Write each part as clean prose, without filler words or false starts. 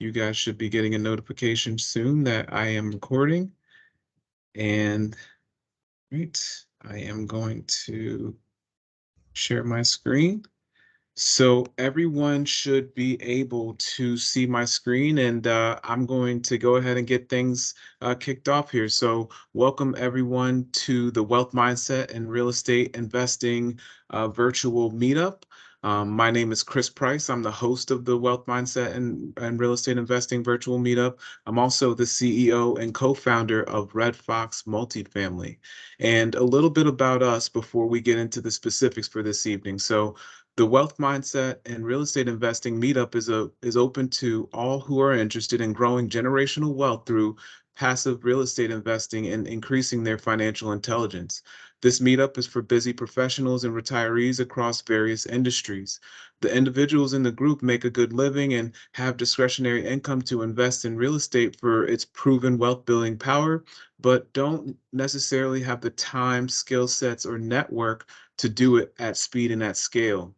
You guys should be getting a notification soon that I am recording. And right, I am going to share my screen. So everyone should be able to see my screen, and I'm going to go ahead and get things kicked off here. So welcome everyone to the Wealth Mindset and Real Estate Investing virtual meetup. My name is Chris Price. I'm the host of the Wealth Mindset and Real Estate Investing virtual meetup. I'm also the CEO and co-founder of Red Fox Multifamily. And a little bit about us before we get into the specifics for this evening. So the Wealth Mindset and Real Estate Investing Meetup is open to all who are interested in growing generational wealth through passive real estate investing and increasing their financial intelligence. This meetup is for busy professionals and retirees across various industries. The individuals in the group make a good living and have discretionary income to invest in real estate for its proven wealth building power, but don't necessarily have the time, skill sets, or network to do it at speed and at scale.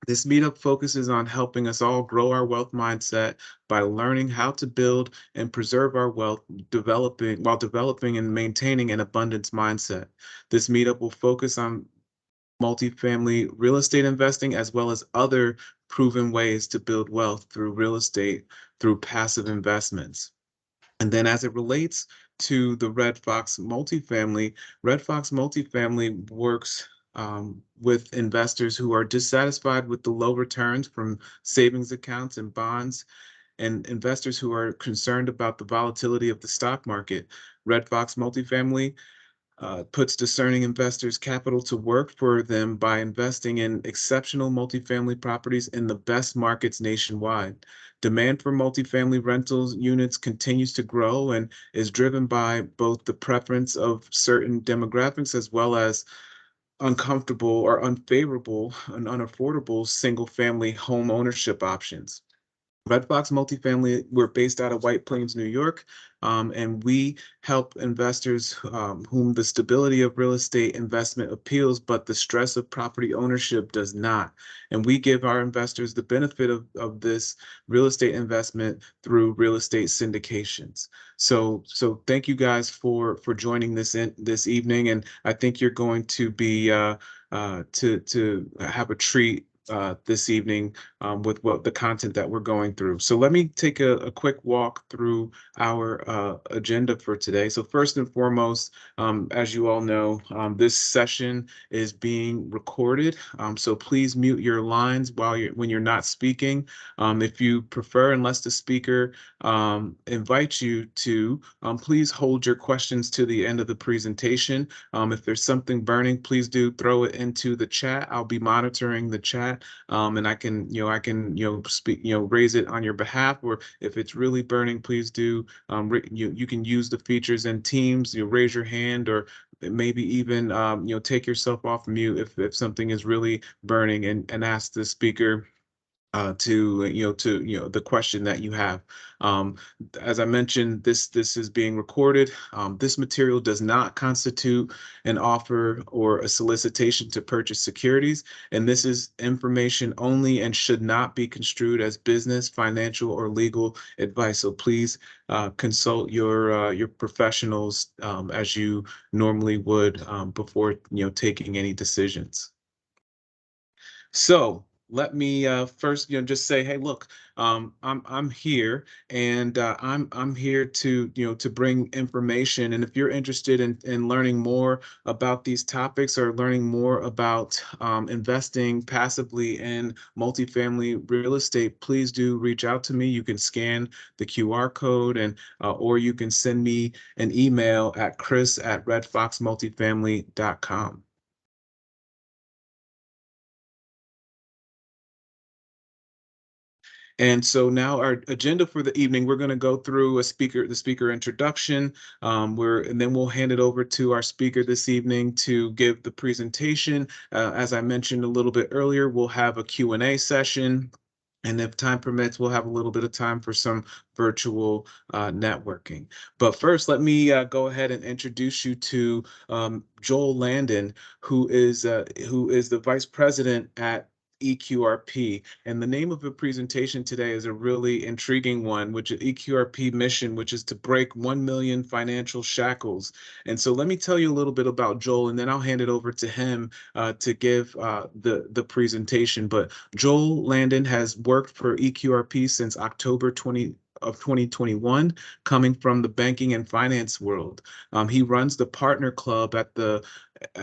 This meetup focuses on helping us all grow our wealth mindset by learning how to build and preserve our wealth, developing and maintaining an abundance mindset. This meetup will focus on multifamily real estate investing as well as other proven ways to build wealth through real estate through passive investments. And then as it relates to the Red Fox Multifamily works with investors who are dissatisfied with the low returns from savings accounts and bonds, and investors who are concerned about the volatility of the stock market. Red Fox Multifamily puts discerning investors' capital to work for them by investing in exceptional multifamily properties in the best markets nationwide. Demand for multifamily rentals units continues to grow and is driven by both the preference of certain demographics as well as uncomfortable or unfavorable and unaffordable single family home ownership options. Red Fox Multifamily, we're based out of White Plains, New York, and we help investors whom the stability of real estate investment appeals, but the stress of property ownership does not. And we give our investors the benefit of this real estate investment through real estate syndications. So thank you guys for joining this evening, and I think you're going to be to have a treat this evening with what the content that we're going through. So let me take a quick walk through our agenda for today. So first and foremost, as you all know, this session is being recorded. So please mute your lines when you're not speaking. If you prefer, unless the speaker invites you to, please hold your questions to the end of the presentation. If there's something burning, please do throw it into the chat. I'll be monitoring the chat, and I can, speak, raise it on your behalf. Or if it's really burning, please do. You can use the features in Teams. You raise your hand, or maybe even take yourself off mute if something is really burning, and ask the speaker to the question that you have. Um, as I mentioned, this is being recorded. This material does not constitute an offer or a solicitation to purchase securities, and this is information only and should not be construed as business, financial, or legal advice. So please consult your professionals as you normally would before taking any decisions. So let me first, just say, hey, look, I'm here, and I'm here to to bring information. And if you're interested in learning more about these topics or learning more about investing passively in multifamily real estate, please do reach out to me. You can scan the QR code, and or you can send me an email at chris@redfoxmultifamily.com. And so now our agenda for the evening, we're going to go through the speaker introduction, and then we'll hand it over to our speaker this evening to give the presentation. As I mentioned a little bit earlier, we'll have a Q&A session. And if time permits, we'll have a little bit of time for some virtual networking. But first, let me go ahead and introduce you to Joel Landon, who is the vice president at eQRP. And the name of the presentation today is a really intriguing one, which is eQRP mission, which is to break 1 million financial shackles. And so let me tell you a little bit about Joel, and then I'll hand it over to him to give the presentation. But Joel Landon has worked for eQRP since October 2021, coming from the banking and finance world. He runs the partner club at the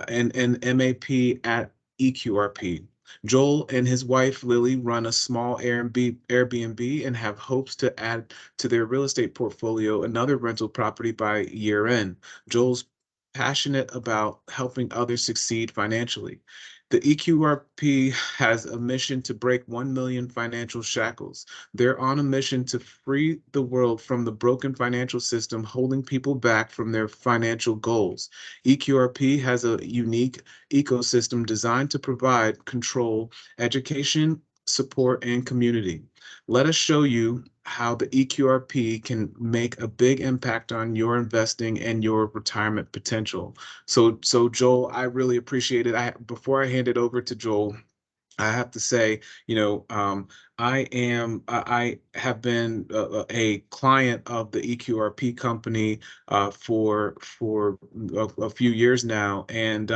and MAP at eQRP. Joel and his wife Lily run a small Airbnb and have hopes to add to their real estate portfolio another rental property by year end. Joel's passionate about helping others succeed financially. The eQRP has a mission to break 1 million financial shackles. They're on a mission to free the world from the broken financial system holding people back from their financial goals. eQRP has a unique ecosystem designed to provide control, education, support, and community. Let us show you how the eQRP can make a big impact on your investing and your retirement potential. So Joel, I really appreciate it. Before I hand it over to Joel, I have to say, I have been a client of the eQRP company for a few years now, and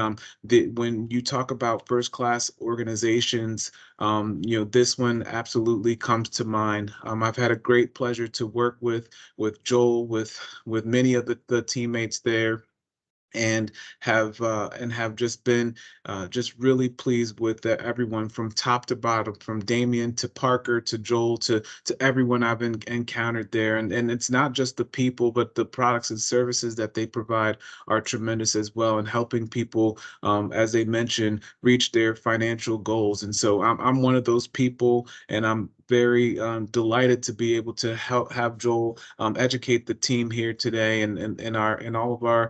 when you talk about first class organizations, this one absolutely comes to mind. I've had a great pleasure to work with Joel, with many of the teammates there, and have just been just really pleased with everyone from top to bottom, from Damien to Parker to Joel to everyone I've encountered there. And it's not just the people, but the products and services that they provide are tremendous as well, and helping people, as they mentioned, reach their financial goals. And so I'm one of those people, and I'm very delighted to be able to help have Joel educate the team here today, and all of our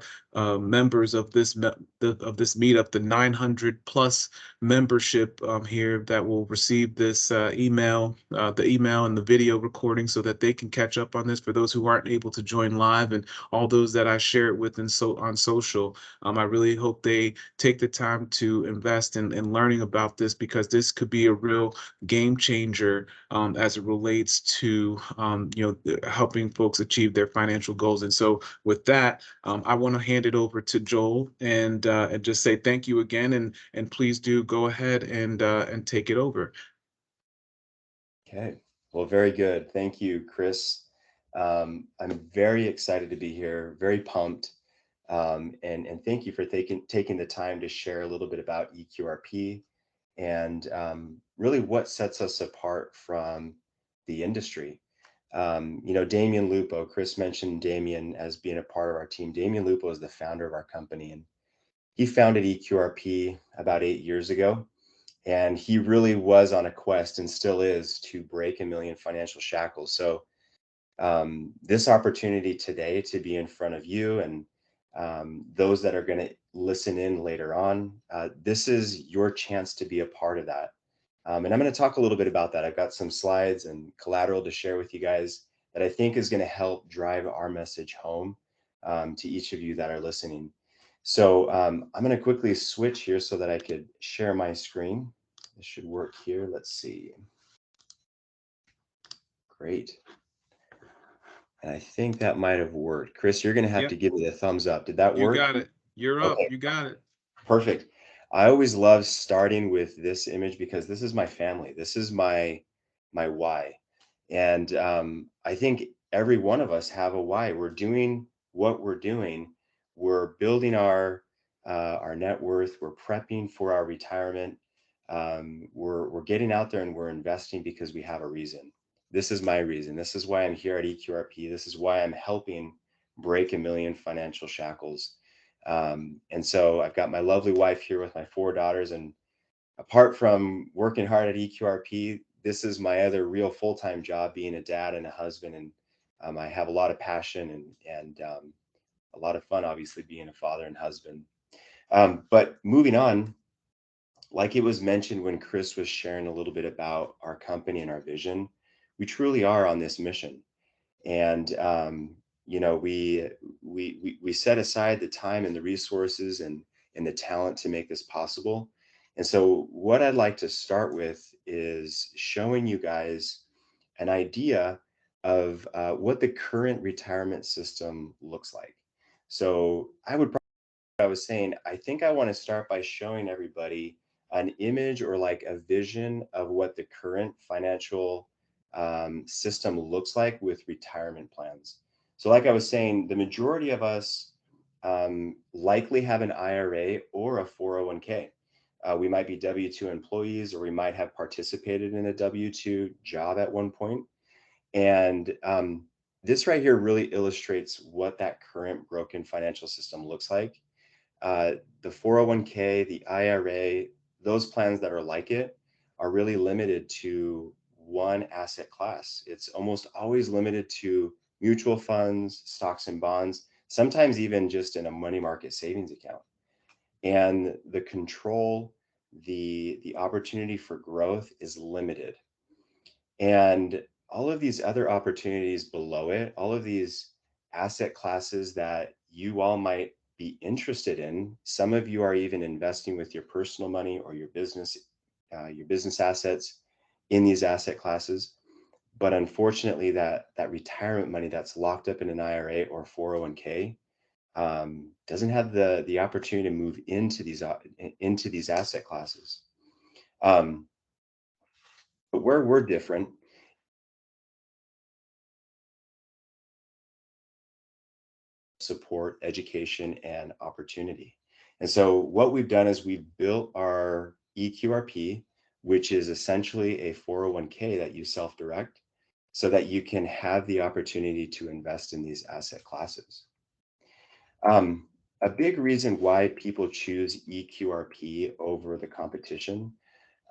members of this meetup, the 900 plus membership here that will receive this the email and the video recording, so that they can catch up on this. For those who aren't able to join live, and all those that I share it with on social, I really hope they take the time to invest in learning about this, because this could be a real game changer as it relates to helping folks achieve their financial goals. And so with that, I want to hand it over to Joel, and just say thank you again, and please do go ahead and take it over. Okay. Well, very good. Thank you, Chris. I'm very excited to be here, very pumped. And thank you for taking the time to share a little bit about eQRP and really what sets us apart from the industry. Damian Lupo, Chris mentioned Damian as being a part of our team. Damian Lupo is the founder of our company, and he founded eQRP about 8 years ago. And he really was on a quest, and still is, to break 1 million financial shackles. So this opportunity today to be in front of you and those that are going to listen in later on, this is your chance to be a part of that. And I'm going to talk a little bit about that. I've got some slides and collateral to share with you guys that I think is going to help drive our message home to each of you that are listening. So I'm going to quickly switch here so that I could share my screen. This should work here. Let's see. Great. And I think that might have worked. Chris, you're going to have Yeah, to give me the thumbs up. Did that you work? got it. You're up. Okay, You got it. perfect. I always love starting with this image because this is my family. This is my why. And I think every one of us have a why. We're doing what we're doing. We're building our net worth. We're prepping for our retirement. We're getting out there and we're investing because we have a reason. This is my reason. This is why I'm here at eQRP. This is why I'm helping break 1 million financial shackles. And so I've got my lovely wife here with my 4 daughters. And apart from working hard at eQRP, this is my other real full-time job, being a dad and a husband. And I have a lot of passion and a lot of fun, obviously, being a father and husband. But moving on, like it was mentioned when Chris was sharing a little bit about our company and our vision, we truly are on this mission. And we set aside the time and the resources and the talent to make this possible. And so, what I'd like to start with is showing you guys an idea of what the current retirement system looks like. So, I was saying, I think I want to start by showing everybody an image or like a vision of what the current financial system looks like with retirement plans. So, like I was saying, the majority of us likely have an IRA or a 401k. We might be W 2 employees, or we might have participated in a W 2 job at one point. And this right here really illustrates what that current broken financial system looks like. The 401k, the IRA, those plans that are like it are really limited to one asset class. It's almost always limited to mutual funds, stocks and bonds, sometimes even just in a money market savings account. And the control, the opportunity for growth is limited. And all of these other opportunities below it, all of these asset classes that you all might be interested in, some of you are even investing with your personal money or your business assets in these asset classes. But unfortunately, that retirement money that's locked up in an IRA or 401k doesn't have the opportunity to move into these asset classes. Um, but where we're different, support, education, and opportunity. And so what we've done is we've built our eQRP, which is essentially a 401k that you self-direct so that you can have the opportunity to invest in these asset classes. A big reason why people choose eQRP over the competition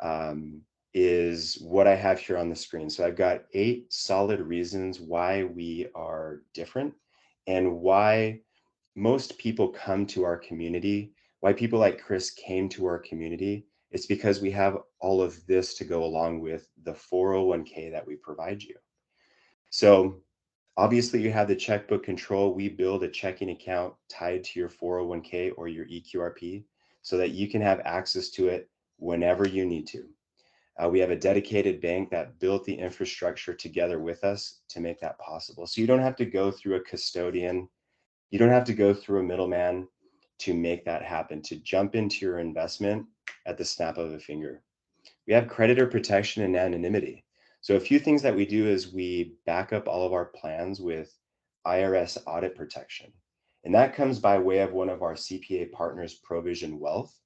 um, is what I have here on the screen. So I've got 8 solid reasons why we are different and why most people come to our community, why people like Chris came to our community. It's because we have all of this to go along with the 401k that we provide you. So obviously you have the checkbook control. We build a checking account tied to your 401k or your eQRP so that you can have access to it whenever you need to. We have a dedicated bank that built the infrastructure together with us to make that possible. So you don't have to go through a custodian. You don't have to go through a middleman to make that happen, to jump into your investment at the snap of a finger. We have creditor protection and anonymity. So a few things that we do is we back up all of our plans with IRS audit protection. And that comes by way of one of our CPA partners, Provision Wealth.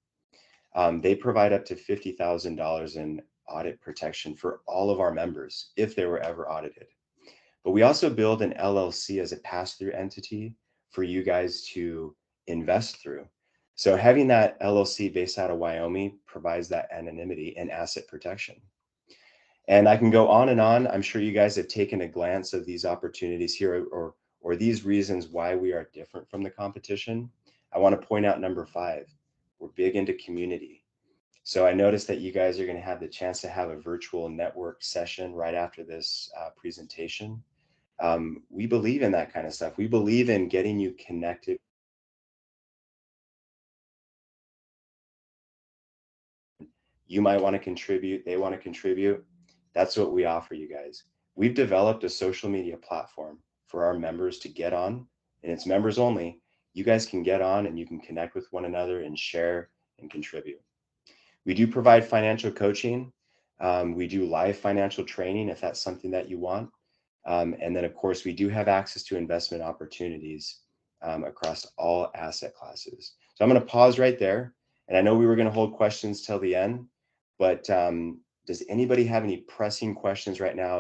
They provide up to $50,000 in audit protection for all of our members if they were ever audited. But we also build an LLC as a pass-through entity for you guys to invest through. So having that LLC based out of Wyoming provides that anonymity and asset protection. And I can go on and on. I'm sure you guys have taken a glance of these opportunities here or these reasons why we are different from the competition. I want to point out number 5. We're big into community. So I noticed that you guys are going to have the chance to have a virtual network session right after this presentation. We believe in that kind of stuff. We believe in getting you connected. You might want to contribute, they want to contribute. That's what we offer you guys. We've developed a social media platform for our members to get on, and it's members only. You guys can get on and you can connect with one another and share and contribute. We do provide financial coaching. We do live financial training if that's something that you want. And then, of course, we do have access to investment opportunities across all asset classes. So I'm going to pause right there. And I know we were going to hold questions till the end, but does anybody have any pressing questions right now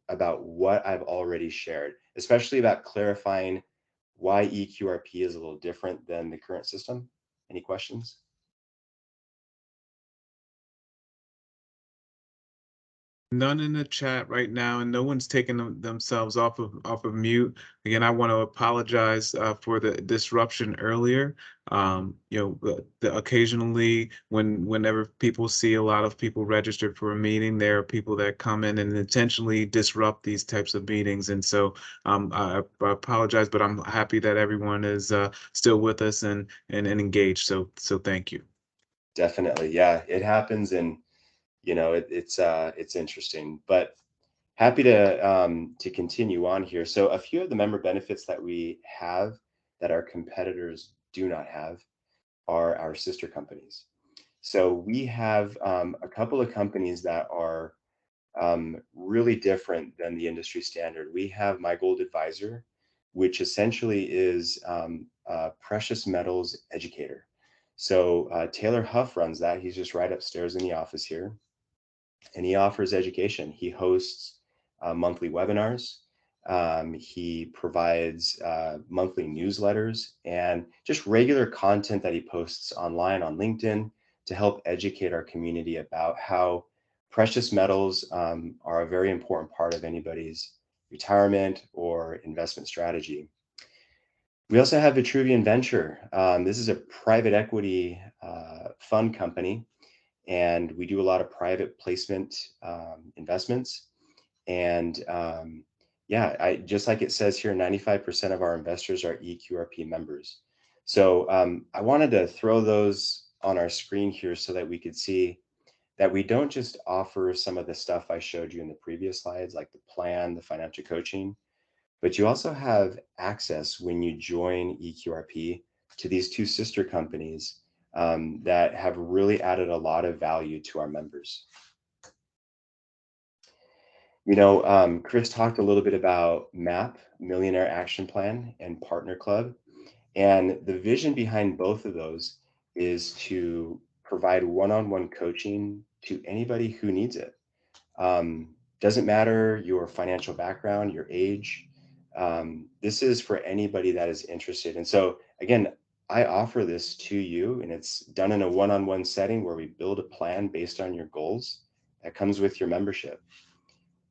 about what I've already shared, especially about clarifying why eQRP is a little different than the current system? Any questions? None in the chat right now, and no one's taking themselves off of mute. Again, I want to apologize for the disruption earlier. Occasionally, whenever people see a lot of people registered for a meeting, there are people that come in and intentionally disrupt these types of meetings. And so I apologize, but I'm happy that everyone is still with us and engaged. So thank you. Definitely. Yeah, it happens. And, it's interesting, but happy to continue on here. So a few of the member benefits that we have that our competitors do not have are our sister companies. So we have a couple of companies that are really different than the industry standard. We have My Gold Advisor, which essentially is a precious metals educator. So Taylor Huff runs that. He's just right upstairs in the office here, and he offers education. He hosts monthly webinars. He provides monthly newsletters and just regular content that he posts online on LinkedIn to help educate our community about how precious metals are a very important part of anybody's retirement or investment strategy. We also have Vitruvian Venture. This is a private equity fund company, and we do a lot of private placement investments. And yeah, I just like it says here, 95% of our investors are eQRP members. So I wanted to throw those on our screen here so that we could see that we don't just offer some of the stuff I showed you in the previous slides, like the plan, the financial coaching, but you also have access when you join eQRP to these two sister companies that have really added a lot of value to our members. Chris talked a little bit about MAP, Millionaire Action Plan, and Partner Club. And the vision behind both of those is to provide one-on-one coaching to anybody who needs it. Doesn't matter your financial background, your age. This is for anybody that is interested. And so, again, I offer this to you, and it's done in a one-on-one setting where we build a plan based on your goals that comes with your membership.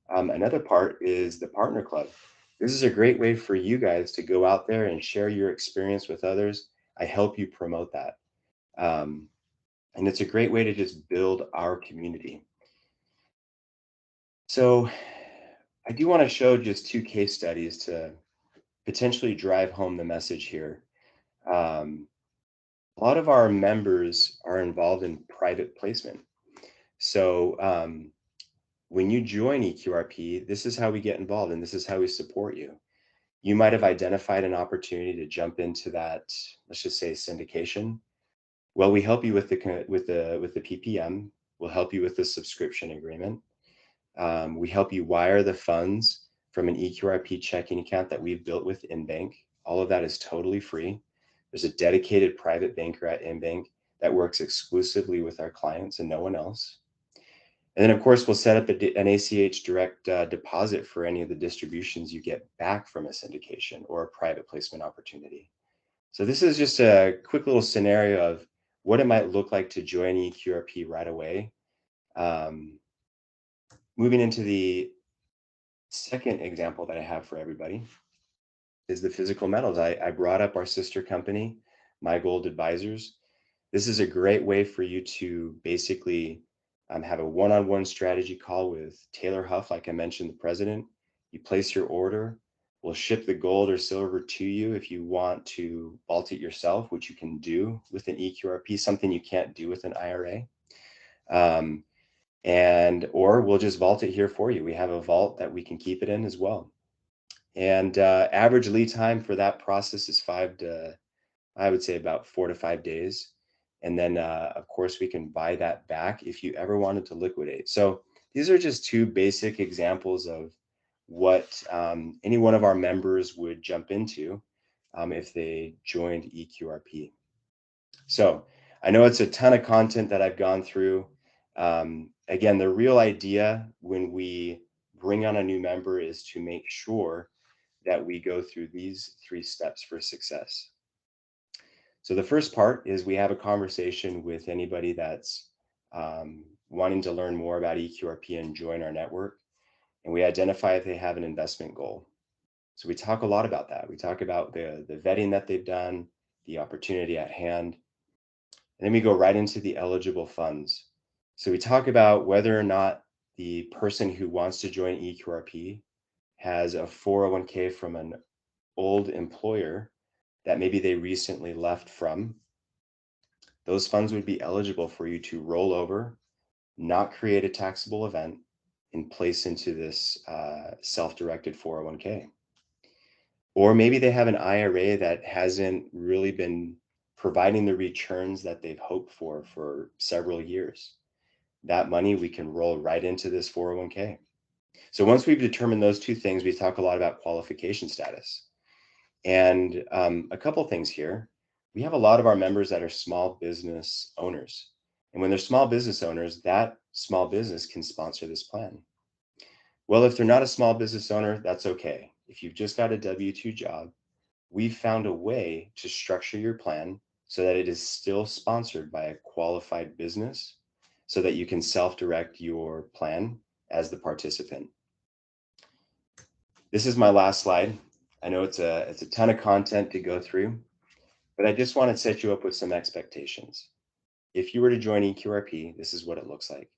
Another part is the Partner Club. This is a great way for you guys to go out there and share your experience with others. I help you promote that. Um, and it's a great way to just build our community. So I do want to show just two case studies to potentially drive home the message here. Um, a lot of our members are involved in private placement. So when you join eQRP, this is how we get involved and this is how we support you. You might have identified an opportunity to jump into that, let's just say syndication. Well, we help you with the PPM. We'll help you with the subscription agreement. We help you wire the funds from an eQRP checking account that we've built with InBank. All of that is totally free. There's a dedicated private banker at InBank that works exclusively with our clients and no one else. And then, of course, we'll set up an ACH direct deposit for any of the distributions you get back from a syndication or a private placement opportunity. So this is just a quick little scenario of what it might look like to join eQRP right away. Moving into the second example that I have for everybody is the physical metals. I brought up our sister company, My Gold Advisors. This is a great way for you to basically have a one-on-one strategy call with Taylor Huff, like I mentioned, the president. You place your order. We'll ship the gold or silver to you if you want to vault it yourself, which you can do with an eQRP, something you can't do with an IRA. Or we'll just vault it here for you. We have a vault that we can keep it in as well. And average lead time for that process is I would say about 4 to 5 days. And then, of course, we can buy that back if you ever wanted to liquidate. So these are just two basic examples of what any one of our members would jump into if they joined eQRP. So I know it's a ton of content that I've gone through. Again, the real idea when we bring on a new member is to make sure that we go through these 3 steps for success. So the first part is we have a conversation with anybody that's wanting to learn more about eQRP and join our network. And we identify if they have an investment goal. So we talk a lot about that. We talk about the vetting that they've done, the opportunity at hand. And then we go right into the eligible funds. So we talk about whether or not the person who wants to join eQRP has a 401k from an old employer that maybe they recently left from. those funds would be eligible for you to roll over, not create a taxable event, and place into this self-directed 401k. Or maybe they have an IRA that hasn't really been providing the returns that they've hoped for several years. That money we can roll right into this 401k. So once we've determined those two things, we talk a lot about qualification status. And a couple things here. We have a lot of our members that are small business owners. And when they're small business owners, that small business can sponsor this plan. Well, if they're not a small business owner, that's okay. If you've just got a W-2 job, we've found a way to structure your plan so that it is still sponsored by a qualified business so that you can self-direct your plan as the participant. This is my last slide. I know it's a ton of content to go through, but I just want to set you up with some expectations. If you were to join eQRP, this is what it looks like.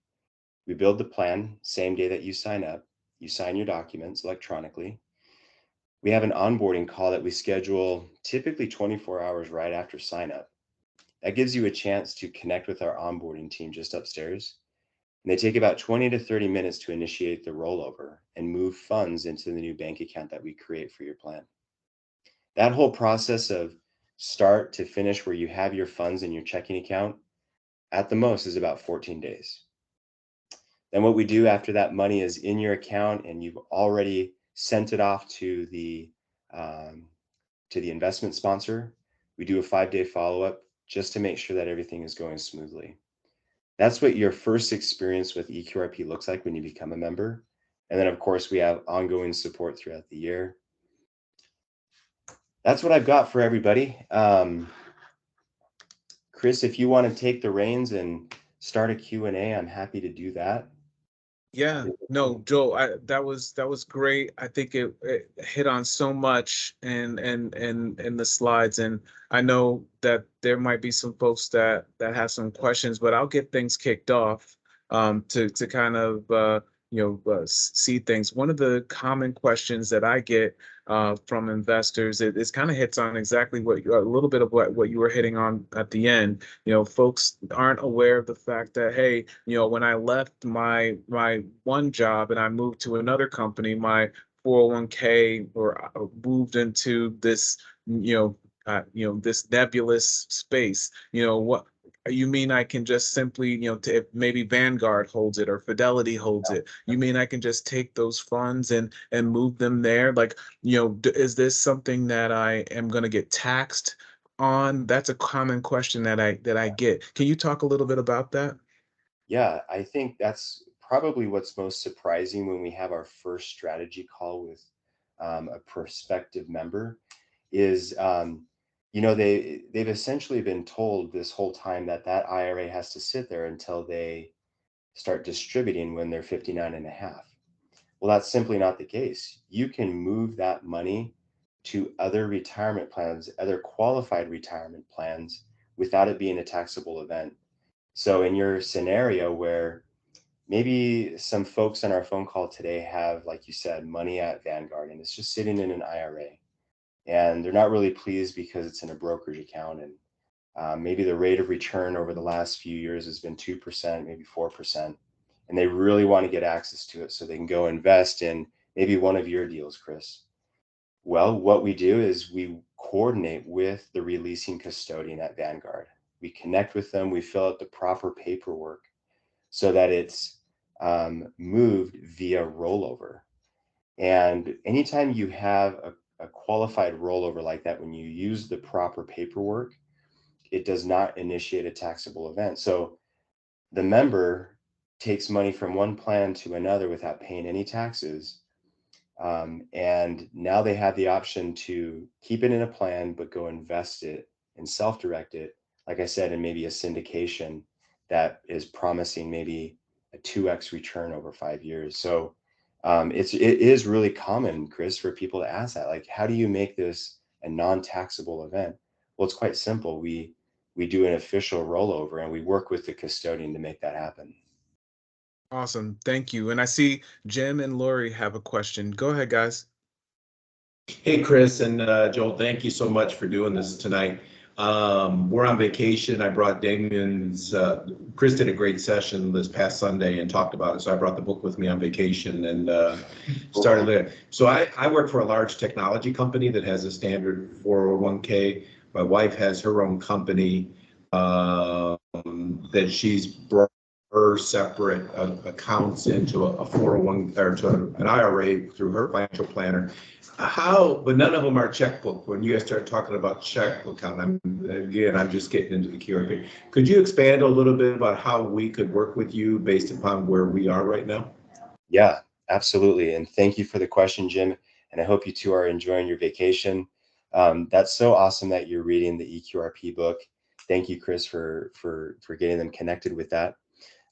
We build the plan same day that you sign up. You sign your documents electronically. We have an onboarding call that we schedule typically 24 hours right after sign up. That gives you a chance to connect with our onboarding team just upstairs. And they take about 20 to 30 minutes to initiate the rollover and move funds into the new bank account that we create for your plan. That whole process of start to finish where you have your funds in your checking account at the most is about 14 days. Then what we do after that money is in your account and you've already sent it off to the investment sponsor, we do a 5-day follow-up just to make sure that everything is going smoothly. That's what your first experience with eQRP looks like when you become a member. And then, of course, we have ongoing support throughout the year. That's what I've got for everybody. Chris, if you want to take the reins and start a Q&A, I'm happy to do that. Yeah, no, Joel, that was great. I think it hit on so much and the slides, and I know that there might be some folks that have some questions, but I'll get things kicked off to kind of see things. One of the common questions that I get from investors, it kind of hits on exactly a little bit of what you were hitting on at the end. Folks aren't aware of the fact that, hey, when I left my one job and I moved to another company, my 401k or moved into this, this nebulous space. What you mean I can just simply, if maybe Vanguard holds it or Fidelity holds it, you mean I can just take those funds and move them there? Like, is this something that I am going to get taxed on? That's a common question that I get. Can you talk a little bit about that? Yeah, I think that's probably what's most surprising when we have our first strategy call with a prospective member is, they've essentially been told this whole time that that IRA has to sit there until they start distributing when they're 59 and a half. Well, that's simply not the case. You can move that money to other retirement plans, other qualified retirement plans without it being a taxable event. So in your scenario where maybe some folks on our phone call today have, like you said, money at Vanguard and it's just sitting in an IRA and they're not really pleased because it's in a brokerage account and maybe the rate of return over the last few years has been 2%, maybe 4%, and they really want to get access to it so they can go invest in maybe one of your deals, Chris. Well, what we do is we coordinate with the releasing custodian at Vanguard. We connect with them, we fill out the proper paperwork so that it's moved via rollover. And anytime you have a qualified rollover like that, when you use the proper paperwork, it does not initiate a taxable event. So the member takes money from one plan to another without paying any taxes. And now they have the option to keep it in a plan, but go invest it and self-direct it, like I said, in maybe a syndication that is promising maybe a 2x return over 5 years. So it is really common, Chris, for people to ask that, like, how do you make this a non-taxable event? Well, it's quite simple. We do an official rollover and we work with the custodian to make that happen. Awesome. Thank you. And I see Jim and Lori have a question. Go ahead, guys. Hey, Chris and Joel, thank you so much for doing this tonight. We're on vacation. I brought Damien's, Chris did a great session this past Sunday and talked about it. So I brought the book with me on vacation and started there. So I work for a large technology company that has a standard 401k. My wife has her own company that she's brought her separate accounts into a 401 or to an IRA through her financial planner. But none of them are checkbook. When you guys start talking about checkbook account, I'm just getting into the QRP. Could you expand a little bit about how we could work with you based upon where we are right now? Yeah, absolutely. And thank you for the question, Jim. And I hope you two are enjoying your vacation. That's so awesome that you're reading the eQRP book. Thank you, Chris, for getting them connected with that.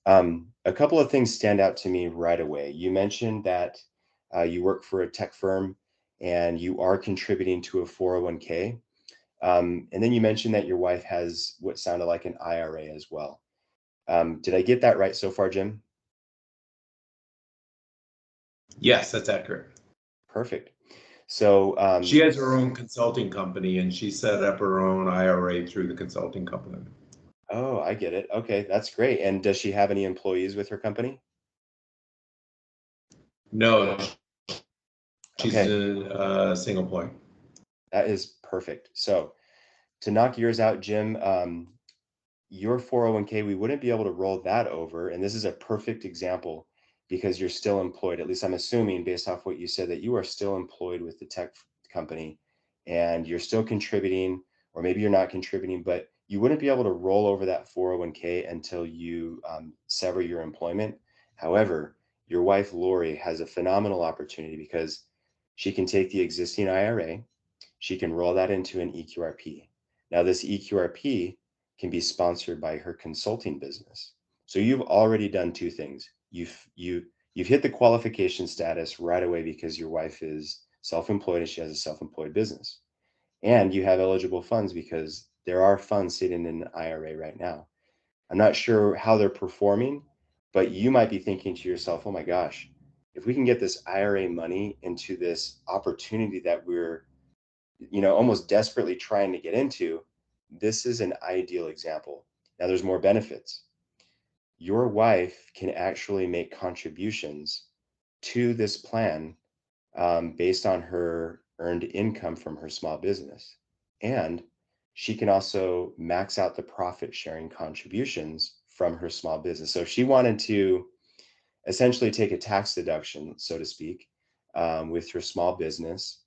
A couple of things stand out to me right away. You mentioned that you work for a tech firm and you are contributing to a 401k. And then you mentioned that your wife has what sounded like an IRA as well. Did I get that right so far, Jim? Yes, that's accurate. Perfect. So she has her own consulting company and she set up her own IRA through the consulting company. Oh, I get it. Okay, that's great. And does she have any employees with her company? No, she's Okay, a single employee. that is perfect. So to knock yours out, Jim, your 401k, we wouldn't be able to roll that over. And this is a perfect example because you're still employed. At least I'm assuming based off what you said that you are still employed with the tech company and you're still contributing, or maybe you're not contributing, but you wouldn't be able to roll over that 401k until you sever your employment. However, your wife, Lori, has a phenomenal opportunity because she can take the existing IRA, she can roll that into an eQRP. Now, this eQRP can be sponsored by her consulting business. So you've already done two things. You've hit the qualification status right away because your wife is self-employed and she has a self-employed business. And you have eligible funds because there are funds sitting in an IRA right now. I'm not sure how they're performing, but you might be thinking to yourself, oh my gosh, if we can get this IRA money into this opportunity that we're almost desperately trying to get into, this is an ideal example. Now, there's more benefits. Your wife can actually make contributions to this plan based on her earned income from her small business. And she can also max out the profit sharing contributions from her small business. So if she wanted to essentially take a tax deduction, so to speak, with her small business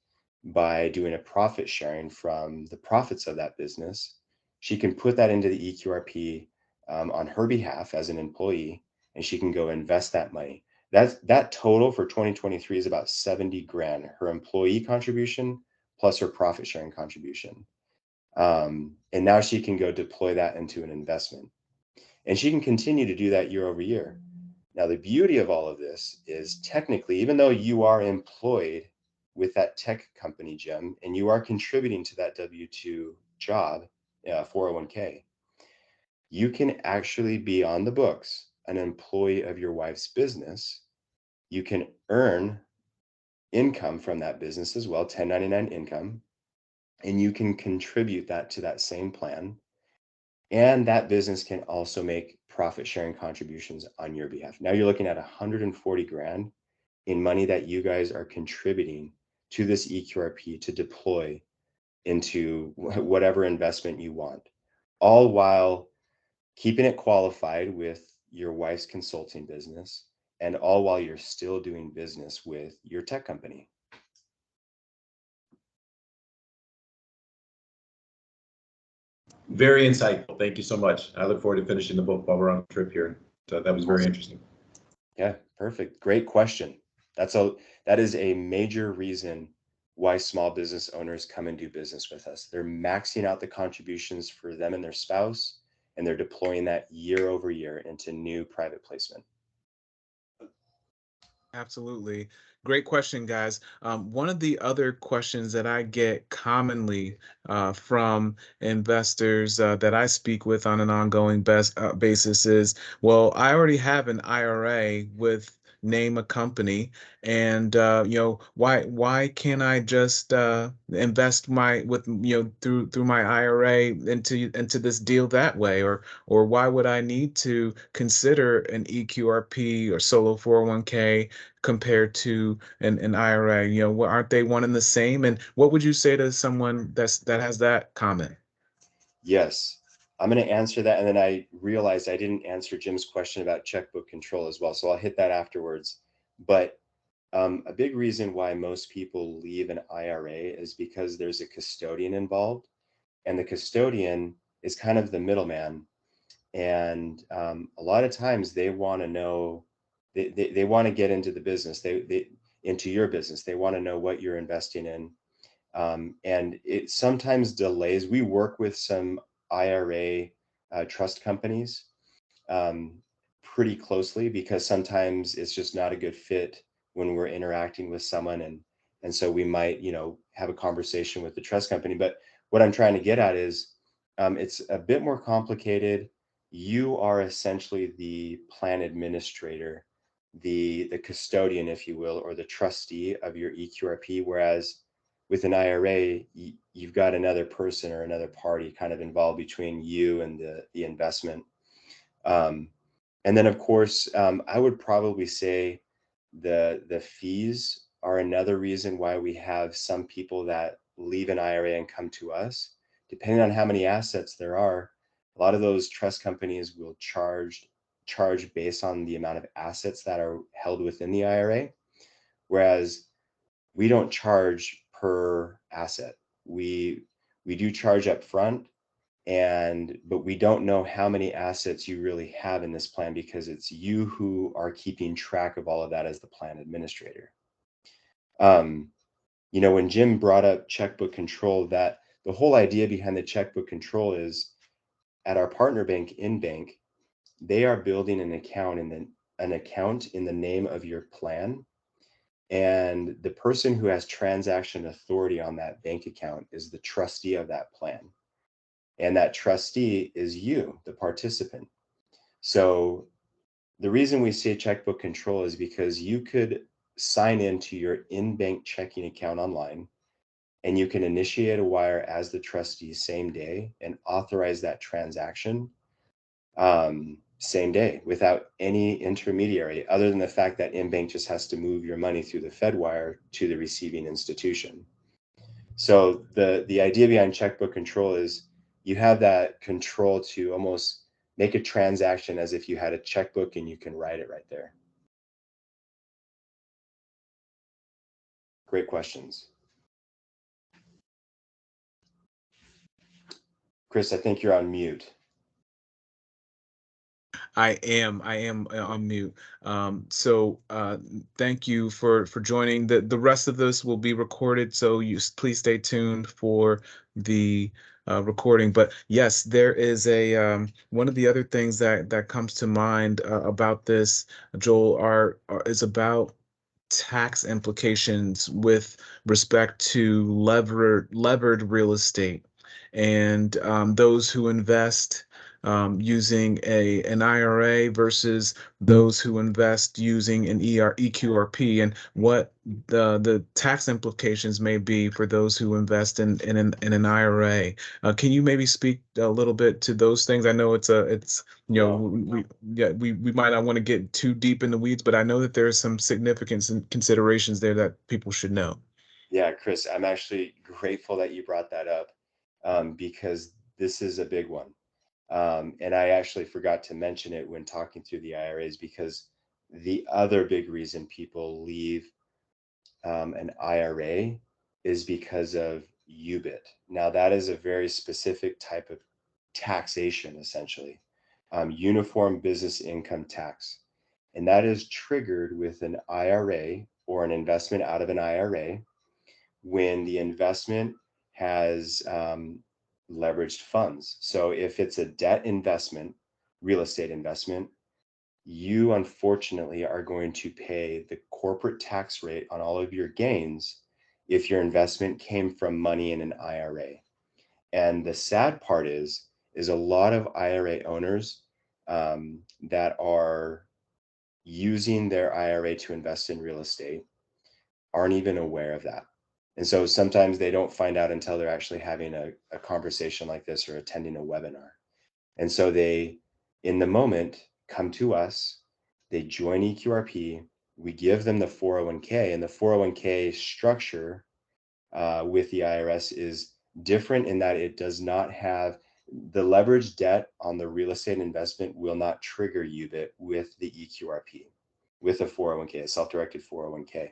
by doing a profit sharing from the profits of that business, she can put that into the eQRP on her behalf as an employee, and she can go invest that money. That total for 2023 is about 70 grand, her employee contribution plus her profit sharing contribution. And now she can go deploy that into an investment. And she can continue to do that year over year. Now, the beauty of all of this is technically, even though you are employed with that tech company, Jim, and you are contributing to that W-2 job, 401k, you can actually be on the books, an employee of your wife's business. You can earn income from that business as well, 1099 income, and you can contribute that to that same plan. And that business can also make profit sharing contributions on your behalf. Now you're looking at 140 grand in money that you guys are contributing to this eQRP to deploy into whatever investment you want, all while keeping it qualified with your wife's consulting business and all while you're still doing business with your tech company. Very insightful. Thank you so much. I look forward to finishing the book while we're on the trip here. So that was very interesting. Yeah, perfect. Great question. That is a major reason why small business owners come and do business with us. They're maxing out the contributions for them and their spouse, and they're deploying that year over year into new private placement. Absolutely. Great question, guys. One of the other questions that I get commonly from investors that I speak with on an ongoing basis is, well, I already have an IRA with name a company, and why can't I just invest through my IRA into this deal that way, or why would I need to consider an eQRP or solo 401k compared to an IRA? Aren't they one and the same? And what would you say to someone that has that comment? Yes, I'm going to answer that. And then I realized I didn't answer Jim's question about checkbook control as well. So I'll hit that afterwards. But a big reason why most people leave an IRA is because there's a custodian involved, and the custodian is kind of the middleman. And a lot of times they want to know, they want to get into the business, they into your business. They want to know what you're investing in. And it sometimes delays. We work with some IRA trust companies um, pretty closely because sometimes it's just not a good fit when we're interacting with someone, and so we might have a conversation with the trust company. But what I'm trying to get at is it's a bit more complicated. You are essentially the plan administrator, the custodian, if you will, or the trustee of your eQRP, whereas with an IRA, you've got another person or another party kind of involved between you and the investment. Um, and then, of course, I would probably say the fees are another reason why we have some people that leave an IRA and come to us. Depending on how many assets there are, a lot of those trust companies will charge based on the amount of assets that are held within the IRA, whereas we don't charge per asset. We do charge up front, but we don't know how many assets you really have in this plan because it's you who are keeping track of all of that as the plan administrator. um, when Jim brought up checkbook control, that the whole idea behind the checkbook control is at our partner bank, in bank, they are building an account in the name of your plan, and the person who has transaction authority on that bank account is the trustee of that plan, and that trustee is you, the participant. So the reason we say checkbook control is because you could sign into your in-bank checking account online, and you can initiate a wire as the trustee same day and authorize that transaction same day without any intermediary, other than the fact that in-bank just has to move your money through the Fed wire to the receiving institution. So the idea behind checkbook control is you have that control to almost make a transaction as if you had a checkbook and you can write it right there. Great questions. Chris, I think you're on mute. I am on mute. So thank you for joining. The rest of this will be recorded, so please stay tuned for the recording. But yes, there is a one of the other things that comes to mind about this, Joel, is about tax implications with respect to levered real estate, and those who invest using an IRA versus those who invest using an EQRP, and what the tax implications may be for those who invest in an IRA. Can you maybe speak a little bit to those things? I know it's we might not want to get too deep in the weeds, but I know that there's some significance and considerations there that people should know. Yeah, Chris, I'm actually grateful that you brought that up because this is a big one. And I actually forgot to mention it when talking through the IRAs, because the other big reason people leave an IRA is because of UBIT. Now, that is a very specific type of taxation, essentially, uniform business income tax. And that is triggered with an IRA or an investment out of an IRA when the investment has leveraged funds. So if it's a debt investment, real estate investment, you unfortunately are going to pay the corporate tax rate on all of your gains if your investment came from money in an IRA. And the sad part is a lot of IRA owners that are using their IRA to invest in real estate aren't even aware of that. And so sometimes they don't find out until they're actually having a conversation like this or attending a webinar. And so they, in the moment, come to us, they join eQRP, we give them the 401k, and the 401k structure with the IRS is different in that it does not have the leveraged debt on the real estate investment will not trigger UBIT with the eQRP, with a 401k, a self-directed 401k.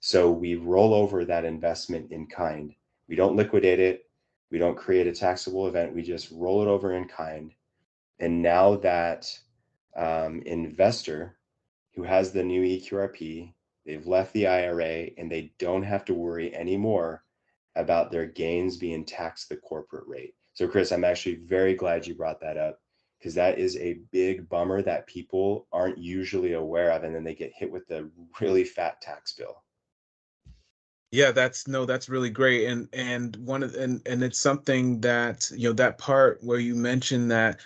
So we roll over that investment in kind. We don't liquidate it. We don't create a taxable event. We just roll it over in kind. And now that investor who has the new eQRP, they've left the IRA and they don't have to worry anymore about their gains being taxed the corporate rate. So Chris, I'm actually very glad you brought that up because that is a big bummer that people aren't usually aware of, and then they get hit with the really fat tax bill. Yeah, that's really great. And one of and it's something that, that part where you mentioned that,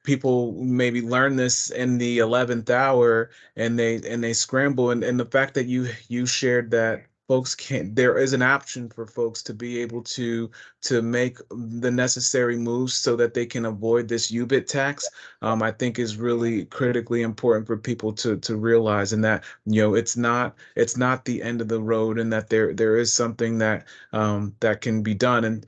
people maybe learn this in the 11th hour and they scramble, and the fact that you shared that folks can there is an option for folks to be able to make the necessary moves so that they can avoid this UBIT tax, I think is really critically important for people to realize, and that, it's not the end of the road, and that there is something that that can be done. And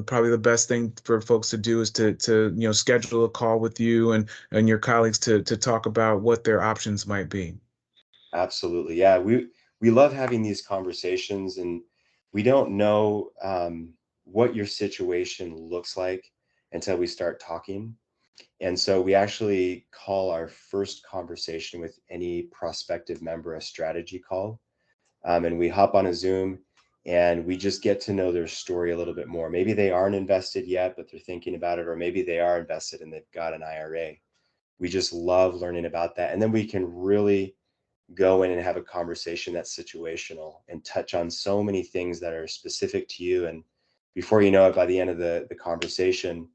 probably the best thing for folks to do is to schedule a call with you and your colleagues to talk about what their options might be. Absolutely. Yeah, we love having these conversations, and we don't know what your situation looks like until we start talking. And so we actually call our first conversation with any prospective member a strategy call. And we hop on a Zoom and we just get to know their story a little bit more. Maybe they aren't invested yet, but they're thinking about it, or maybe they are invested and they've got an IRA. We just love learning about that. And then we can really go in and have a conversation that's situational and touch on so many things that are specific to you. And before you know it, by the end of the conversation,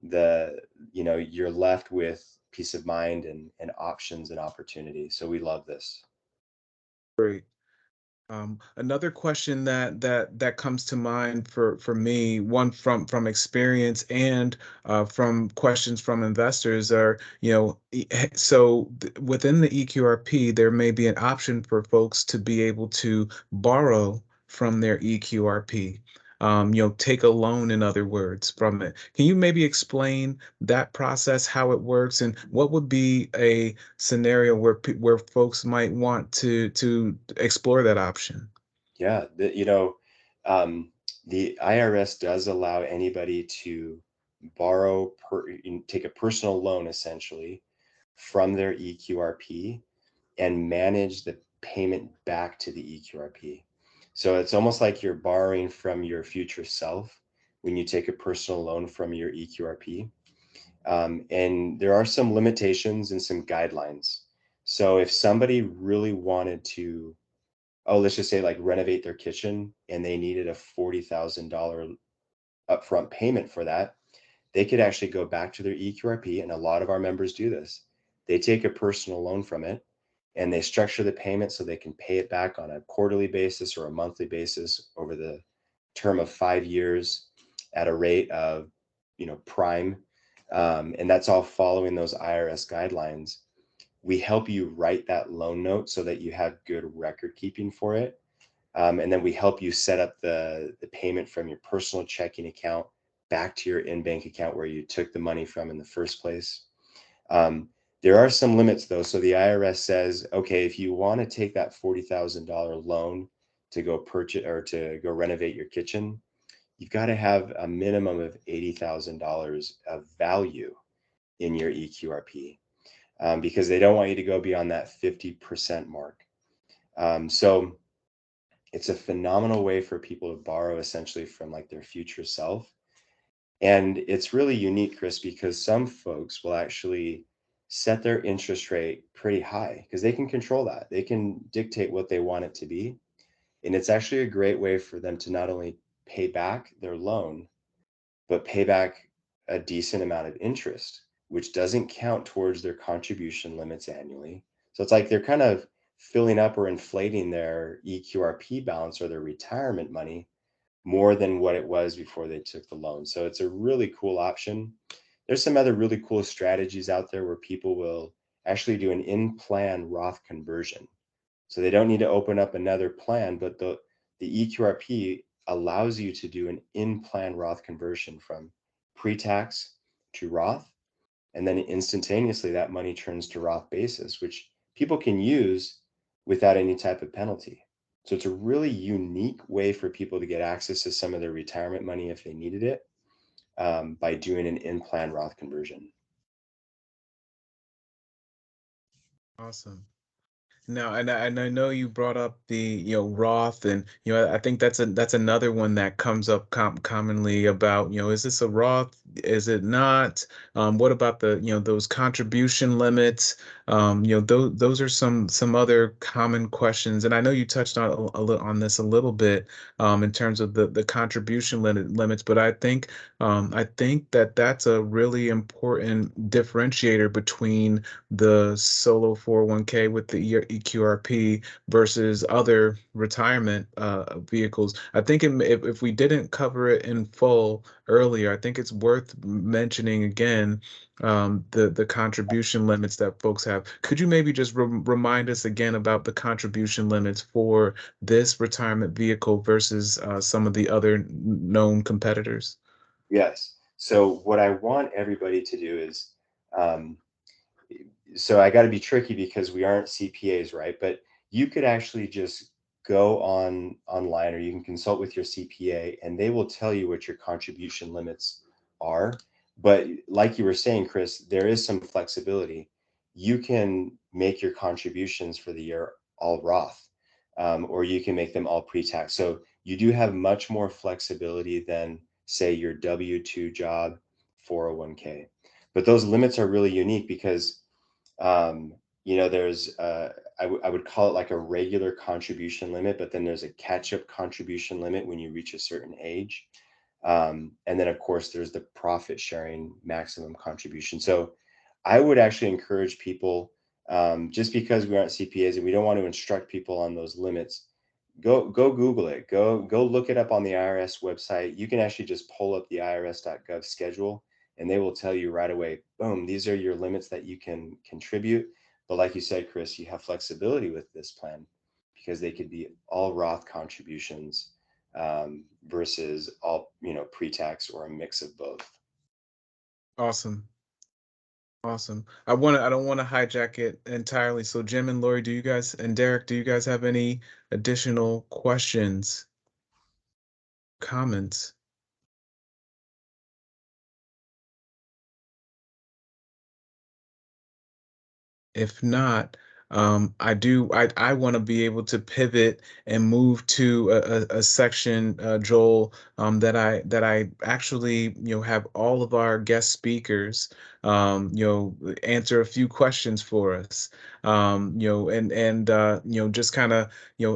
you're left with peace of mind and options and opportunities. So we love this. Great. Another question that comes to mind for me, one from experience and from questions from investors are, within the eQRP, there may be an option for folks to be able to borrow from their eQRP. Take a loan, in other words, from it. Can you maybe explain that process, how it works, and what would be a scenario where folks might want to explore that option? Yeah, the IRS does allow anybody to take a personal loan essentially from their eQRP and manage the payment back to the eQRP. So it's almost like you're borrowing from your future self when you take a personal loan from your eQRP. And there are some limitations and some guidelines. So if somebody really wanted to, oh, let's just say like renovate their kitchen and they needed a $40,000 upfront payment for that, they could actually go back to their eQRP, and a lot of our members do this. They take a personal loan from it and they structure the payment so they can pay it back on a quarterly basis or a monthly basis over the term of 5 years at a rate of, prime. And that's all following those IRS guidelines. We help you write that loan note so that you have good record keeping for it. And then we help you set up the payment from your personal checking account back to your in-bank account where you took the money from in the first place. There are some limits though. So the IRS says, okay, if you want to take that $40,000 loan to go purchase or to go renovate your kitchen, you've got to have a minimum of $80,000 of value in your eQRP, because they don't want you to go beyond that 50% mark. So it's a phenomenal way for people to borrow essentially from like their future self. And it's really unique, Chris, because some folks will actually set their interest rate pretty high because they can control that. They can dictate what they want it to be. And it's actually a great way for them to not only pay back their loan, but pay back a decent amount of interest, which doesn't count towards their contribution limits annually. So it's like they're kind of filling up or inflating their eqrp balance or their retirement money more than what it was before they took the loan. So it's a really cool option. There's some other really cool strategies out there where people will actually do an in-plan Roth conversion. So they don't need to open up another plan, but the eqrp allows you to do an in-plan Roth conversion from pre-tax to Roth, and then instantaneously that money turns to Roth basis, which people can use without any type of penalty. So it's a really unique way for people to get access to some of their retirement money if they needed it, by doing an in-plan Roth conversion. Awesome. Now, and I know you brought up the, Roth, and I think that's another one that comes up commonly about, is this a Roth? Is it not? What about the, those contribution limits? Those are some other common questions, and I know you touched on on this a little bit, in terms of the contribution limits, but I think that that's a really important differentiator between the solo 401k with the eqrp versus other retirement vehicles. I think if we didn't cover it in full earlier, I think it's worth mentioning again, the contribution limits that folks have. Could you maybe just remind us again about the contribution limits for this retirement vehicle versus some of the other known competitors? Yes. So what I want everybody to do is, um, so I got to be tricky because we aren't CPAs, right? But you could actually just go online, or you can consult with your CPA and they will tell you what your contribution limits are. But like you were saying, Chris, there is some flexibility. You can make your contributions for the year all Roth, or you can make them all pre-tax. So you do have much more flexibility than, say, your W-2 job 401k. But those limits are really unique because, um, there's I would call it like a regular contribution limit, but then there's a catch-up contribution limit when you reach a certain age. And then of course there's the profit sharing maximum contribution. So I would actually encourage people, just because we aren't CPAs and we don't want to instruct people on those limits, go Google it. Go look it up on the IRS website. You can actually just pull up the irs.gov schedule and they will tell you right away, boom, these are your limits that you can contribute. But like you said, Chris, you have flexibility with this plan because they could be all Roth contributions, versus all, pre-tax or a mix of both. Awesome. Awesome. I don't want to hijack it entirely. So Jim and Lori, do you guys, and Derek, do you guys have any additional questions, comments? If not, I want to be able to pivot and move to a section, Joel, that I actually, have all of our guest speakers, answer a few questions for us, just kind of,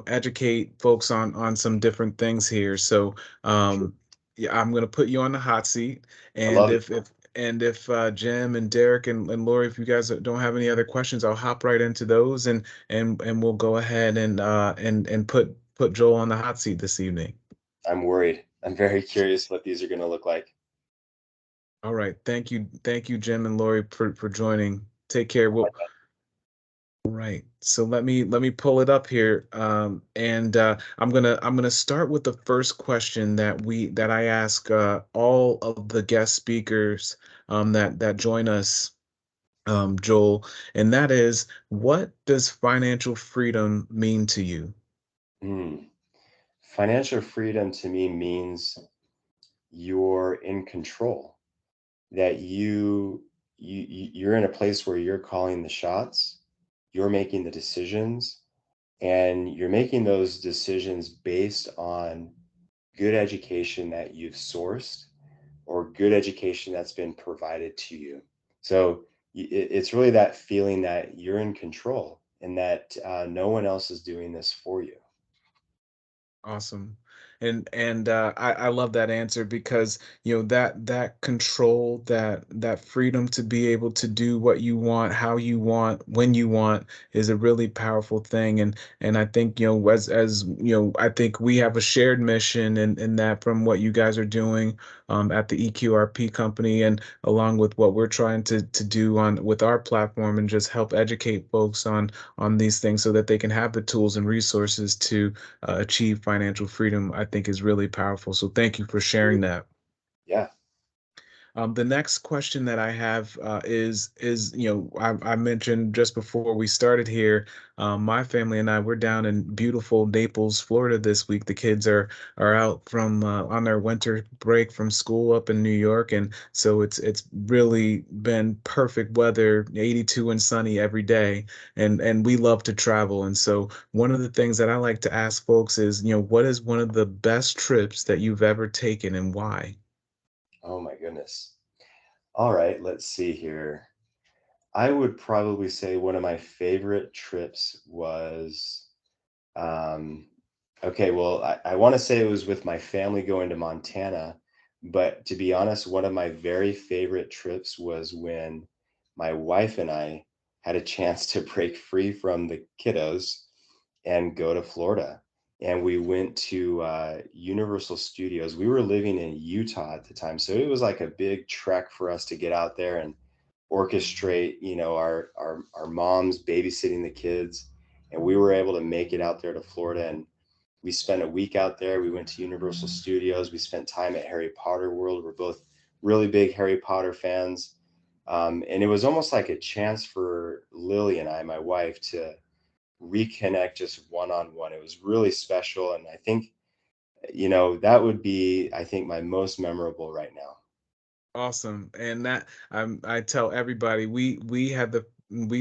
educate folks on some different things here. So, Sure. yeah, I'm gonna put you on the hot seat, I and love it. if Jim and Derek and Lori, if you guys don't have any other questions, I'll hop right into those, and we'll go ahead and put Joel on the hot seat this evening. I'm worried. I'm very curious what these are going to look like. All right. Thank you, Jim and Lori, for joining. Take care. Well, right. So let me pull it up here. And I'm gonna start with the first question that I ask all of the guest speakers that join us, Joel, and that is, what does financial freedom mean to you? Hmm. Financial freedom to me means you're in control, that you're in a place where you're calling the shots, you're making the decisions, and you're making those decisions based on good education that you've sourced or good education that's been provided to you. So it's really that feeling that you're in control and that, no one else is doing this for you. Awesome. I love that answer because that control, that freedom to be able to do what you want, how you want, when you want is a really powerful thing. And I think I think we have a shared mission in that from what you guys are doing at the eQRP company, and along with what we're trying to do on with our platform, and just help educate folks on these things so that they can have the tools and resources to achieve financial freedom, I think is really powerful. So thank you for sharing that. Yeah. The next question that I have is I mentioned just before we started here, my family and I, we're down in beautiful Naples, Florida this week. The kids are out from on their winter break from school up in New York, and so it's really been perfect weather, 82 and sunny every day, and we love to travel. And so one of the things that I like to ask folks is, what is one of the best trips that you've ever taken and why? Oh my goodness. All right, let's see here. I would probably say one of my favorite trips was, um, okay, well, I want to say it was with my family going to Montana, but to be honest, one of my very favorite trips was when my wife and I had a chance to break free from the kiddos and go to Florida. And we went to Universal Studios. We were living in Utah at the time, so it was like a big trek for us to get out there and orchestrate, our moms babysitting the kids, and we were able to make it out there to Florida. And we spent a week out there. We went to Universal Studios. We spent time at Harry Potter World. We're both really big Harry Potter fans, and it was almost like a chance for Lily and I, my wife, to reconnect just one on one. It was really special, and I think that would be, I think, my most memorable right now. Awesome. And that I tell everybody we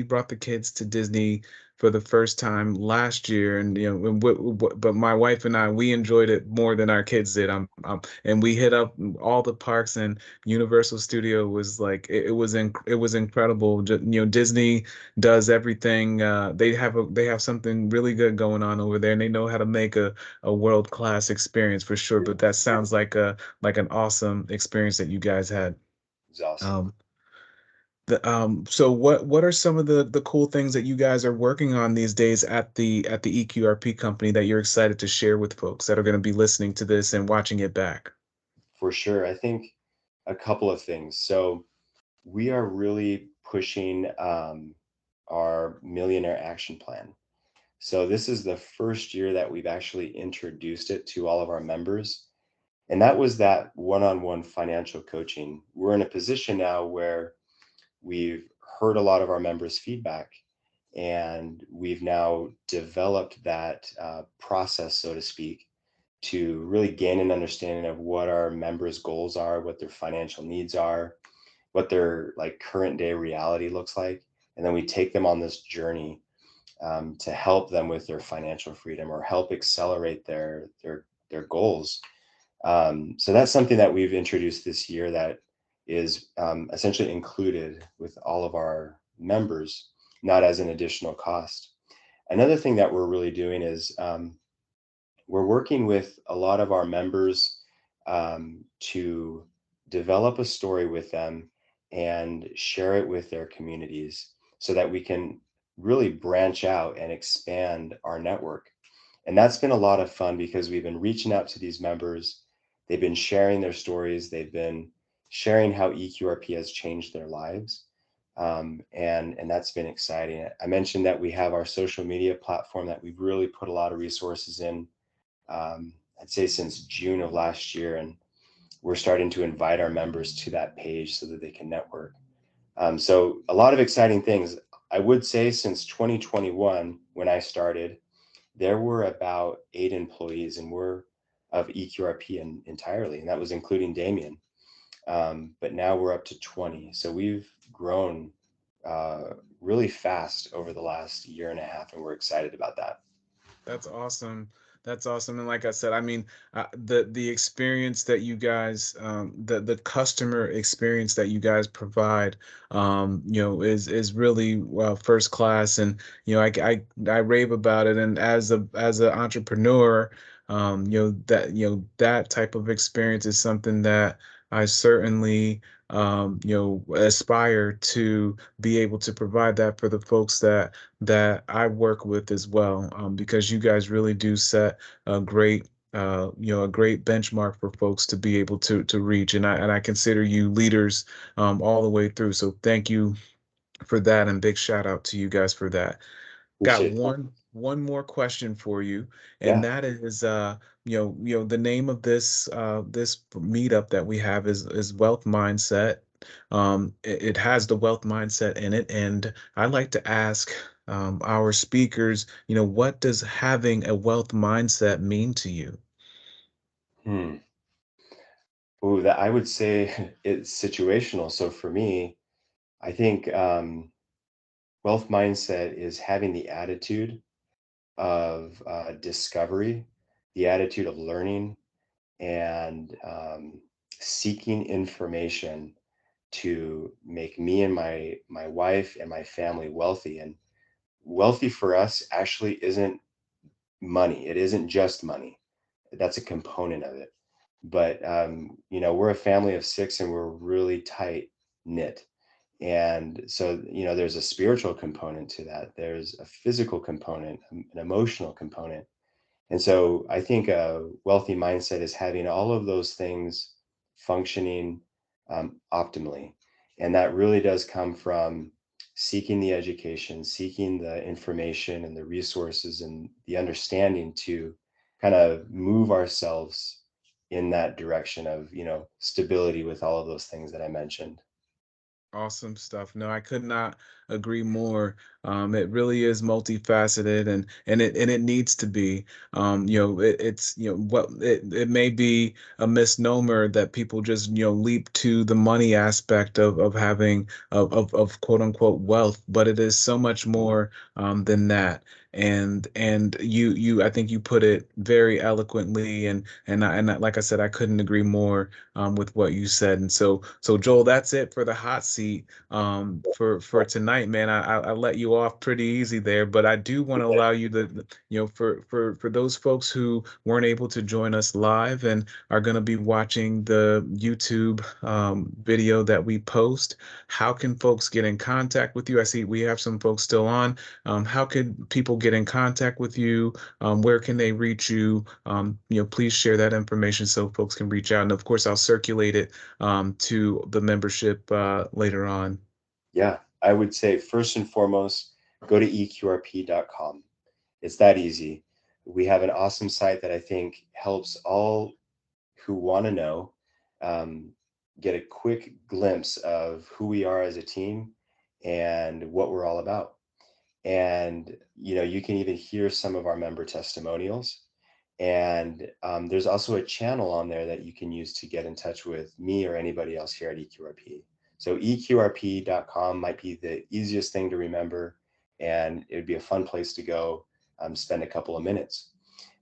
brought the kids to Disney for the first time last year, and but my wife and we enjoyed it more than our kids did. And we hit up all the parks, and Universal Studio was like it was incredible. Disney does everything. They have something really good going on over there, and they know how to make a world-class experience for sure. But that sounds like an awesome experience that you guys had. It was awesome. Um, so what are some of the cool things that you guys are working on these days at the EQRP company that you're excited to share with folks that are going to be listening to this and watching it back? For sure. I think a couple of things. So we are really pushing our Millionaire Action Plan. So this is the first year that we've actually introduced it to all of our members. And that was that one-on-one financial coaching. We're in a position now where we've heard a lot of our members' feedback, and we've now developed that process, so to speak, to really gain an understanding of what our members' goals are, what their financial needs are, what their like current day reality looks like. And then we take them on this journey to help them with their financial freedom or help accelerate their goals. So that's something that we've introduced this year that is essentially included with all of our members, not as an additional cost. Another thing that we're really doing is we're working with a lot of our members to develop a story with them and share it with their communities so that we can really branch out and expand our network. And that's been a lot of fun because we've been reaching out to these members. They've been sharing their stories. They've been sharing how eQRP has changed their lives. And that's been exciting. I mentioned that we have our social media platform that we've really put a lot of resources in, I'd say since June of last year. And we're starting to invite our members to that page so that they can network. So a lot of exciting things. I would say since 2021, when I started, there were about 8 employees, and we're of eQRP entirely, and that was including Damien. But now we're up to 20. So we've grown really fast over the last year and a half, and we're excited about that. That's awesome. That's awesome. And like I said, I mean, the experience that you guys, the customer experience that you guys provide, is really first class. And I rave about it. And as an entrepreneur, that type of experience is something that I certainly aspire to be able to provide that for the folks that I work with as well, because you guys really do set a great a great benchmark for folks to be able to reach, and I consider you leaders all the way through. So thank you for that, and big shout out to you guys for that. Got Appreciate it. one more question for you, and Yeah. that is the name of this meetup that we have is Wealth Mindset. It has the wealth mindset in it, and I'd like to ask our speakers, what does having a wealth mindset mean to you? Hmm. Ooh, that I would say it's situational. So for me, I think wealth mindset is having the attitude of discovery, the attitude of learning, and seeking information to make me and my wife and my family wealthy. And wealthy for us actually isn't money. It isn't just money. That's a component of it. But we're a family of six and we're really tight knit. And so, there's a spiritual component to that. There's a physical component, an emotional component. And so I think a wealthy mindset is having all of those things functioning optimally. And that really does come from seeking the education, seeking the information and the resources and the understanding to kind of move ourselves in that direction of, stability with all of those things that I mentioned. Awesome stuff. No, I could not agree more. It really is multifaceted, and it needs to be. It's what it may be a misnomer that people just leap to the money aspect of having of quote unquote wealth, but it is so much more than that. And you I think you put it very eloquently, like I said, I couldn't agree more with what you said. And so Joel, that's it for the hot seat for tonight, man. I let you off pretty easy there, but I do want to allow you for those folks who weren't able to join us live and are going to be watching the YouTube video that we post. How can folks get in contact with you? I see we have some folks still on. How can people get in contact with you? Where can they reach you? Please share that information so folks can reach out. And of course, I'll circulate it to the membership later on. Yeah, I would say first and foremost, go to eqrp.com. It's that easy. We have an awesome site that I think helps all who want to know um, get a quick glimpse of who we are as a team and what we're all about. And you can even hear some of our member testimonials. And there's also a channel on there that you can use to get in touch with me or anybody else here at eqrp. So eqrp.com might be the easiest thing to remember, and it would be a fun place to go spend a couple of minutes.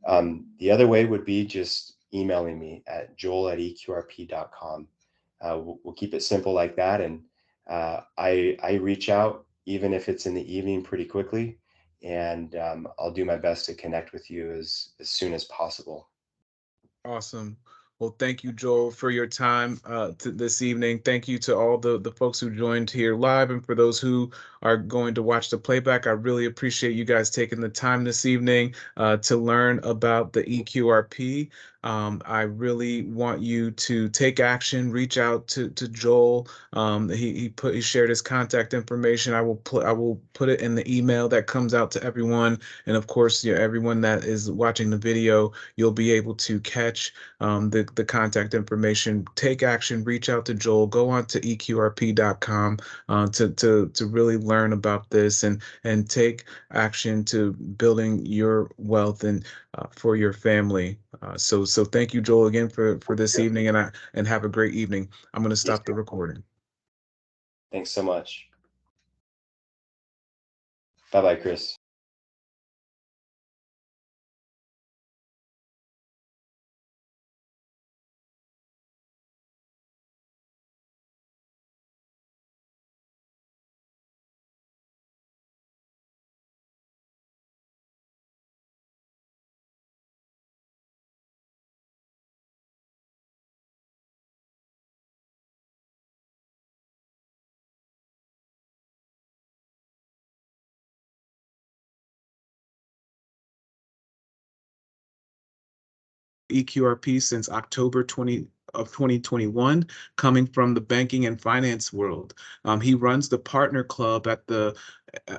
The other way would be just emailing me at joel@eqrp.com. We'll keep it simple like that. And I reach out, even if it's in the evening, pretty quickly. And I'll do my best to connect with you as soon as possible. Awesome. Well, thank you, Joel, for your time this evening. Thank you to all the folks who joined here live, and for those who are going to watch the playback. I really appreciate you guys taking the time this evening to learn about the eQRP. I really want you to take action. Reach out to Joel. He shared his contact information. I will put it in the email that comes out to everyone, and of course, everyone that is watching the video, you'll be able to catch the contact information. Take action, reach out to Joel, go on to eqrp.com to really learn about this and take action to building your wealth and for your family. So thank you, Joel, again for this evening, and have a great evening. I'm going to You stop the too. recording. Thanks so much. Bye bye, Chris. eQRP since October 2021, coming from the banking and finance world. He runs the partner club at the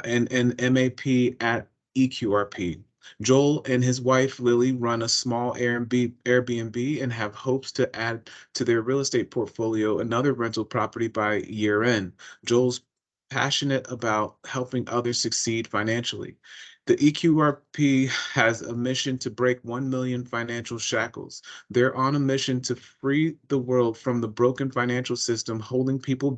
and MAP at eQRP. Joel and his wife Lily run a small Airbnb and have hopes to add to their real estate portfolio another rental property by year end. Joel's passionate about helping others succeed financially. The eQRP has a mission to break 1 million financial shackles. They're on a mission to free the world from the broken financial system holding people back.